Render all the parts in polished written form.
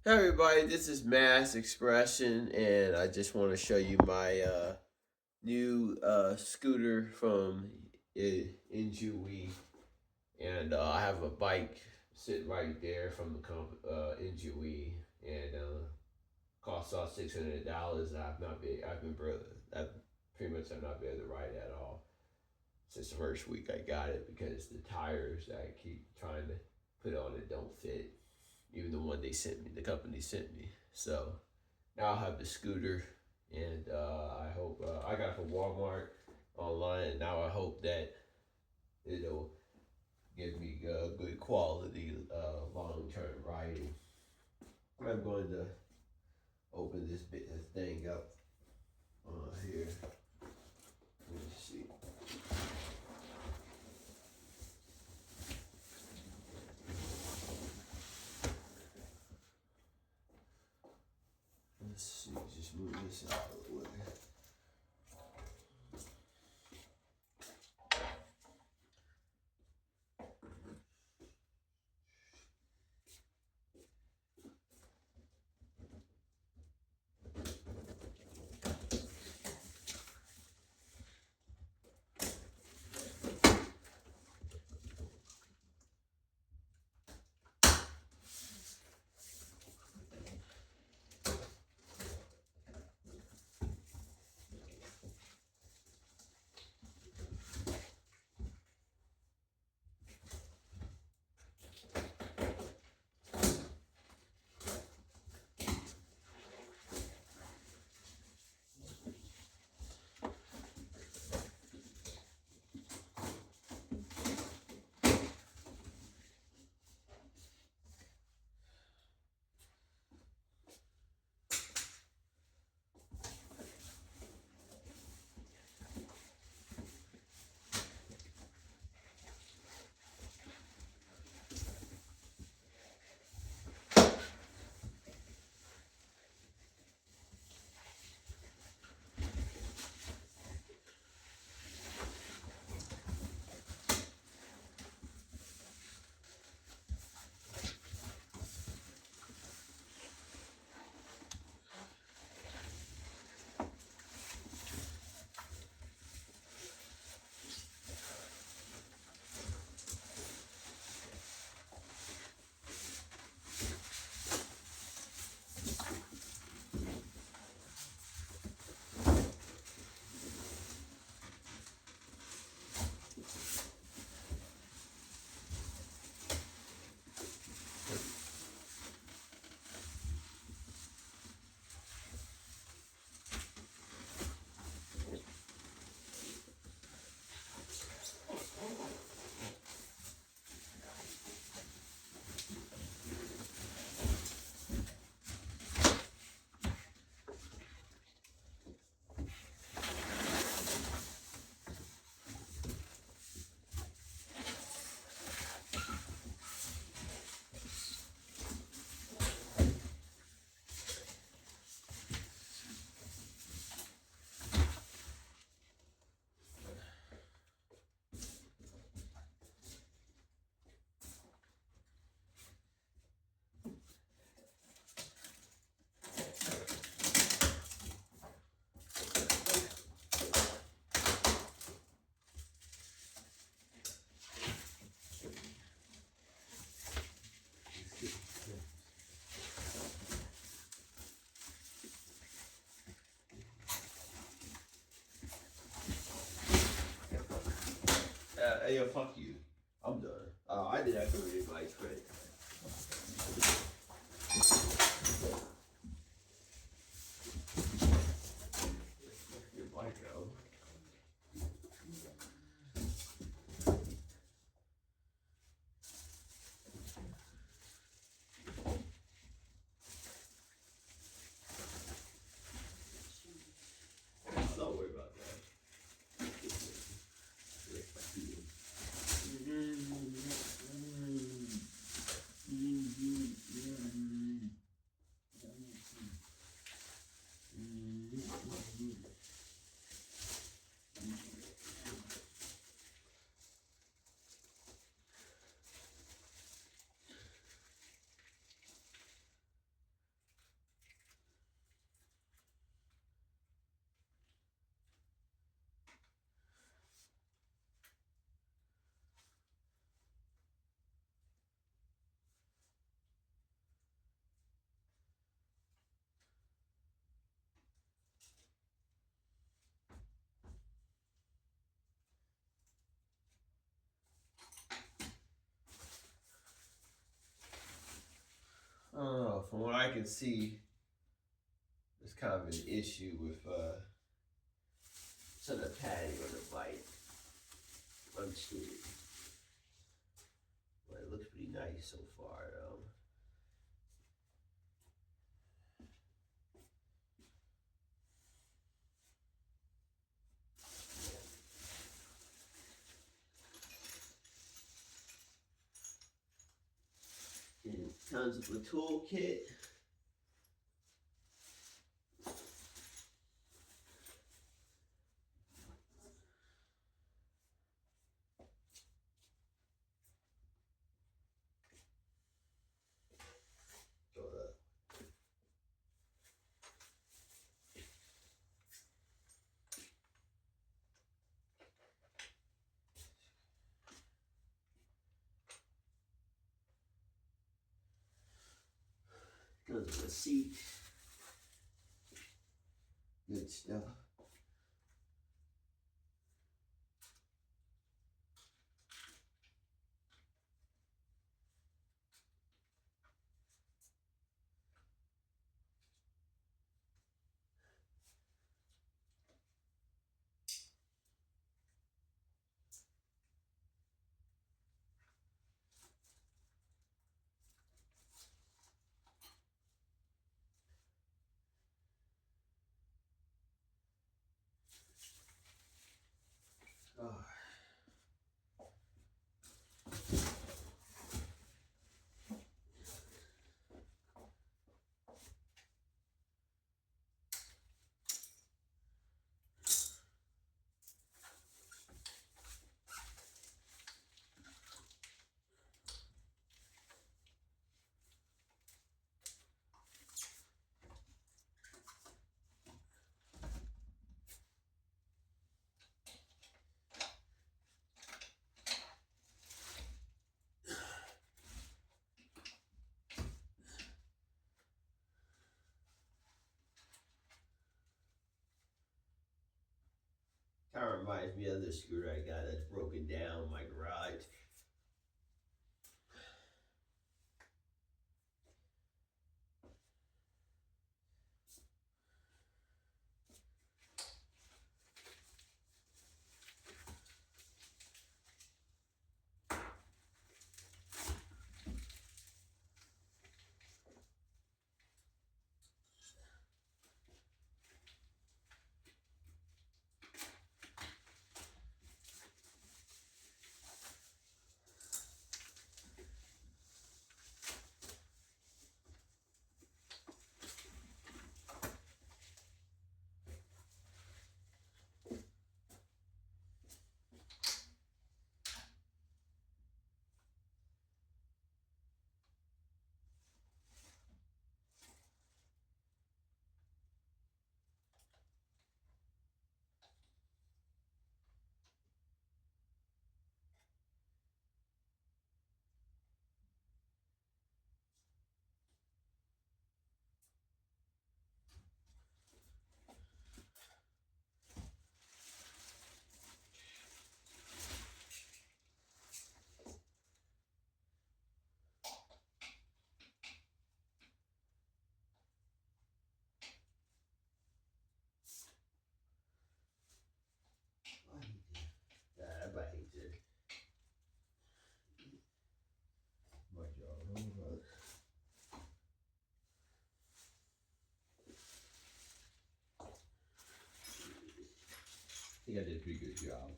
Hey everybody, this is Mass Expression, and I just want to show you my new scooter from Enjui, and I have a bike sitting right there from the Enjui, and cost all $600. I've pretty much have not been able to ride it at all since the first week I got it because the tires that I keep trying to put on it don't fit, even the one they sent me, the company sent me. So now I have the scooter, and I hope I got it from Walmart online. And now I hope that it'll give me good quality long term riding. I'm going to open this thing up here. Let me see. Let's see. Just move this out of the way. Hey, yo, fuck you. I'm done. I did that for my credit. Your bike out. Don't worry about that. from what I can see, there's kind of an issue with some of the padding on the bike. I'm just kidding. But it looks pretty nice so far. And tons of the toolkit. Comes with a seat. Good stuff. Oh. Kind of reminds me of the scooter I got that's broken down in my garage. Everybody hates it. My job. I think I did a pretty good job.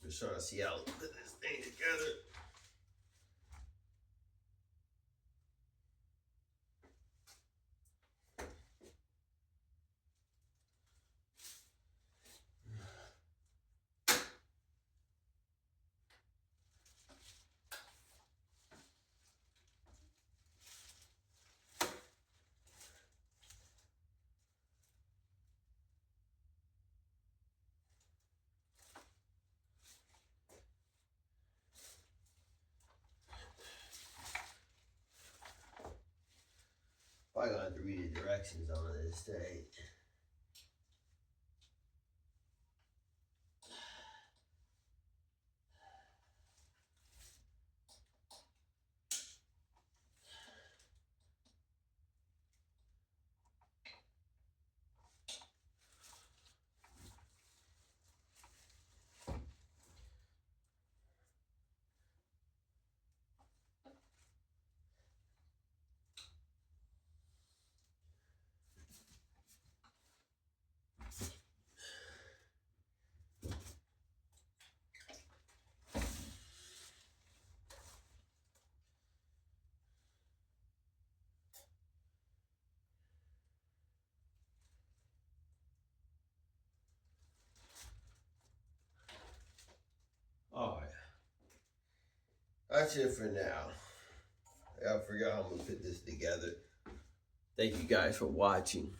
just trying to see how to put this thing together. Probably gonna have to read the directions on this thing. Alright. That's it for now. I gotta figure out how I'm gonna put this together. Thank you guys for watching.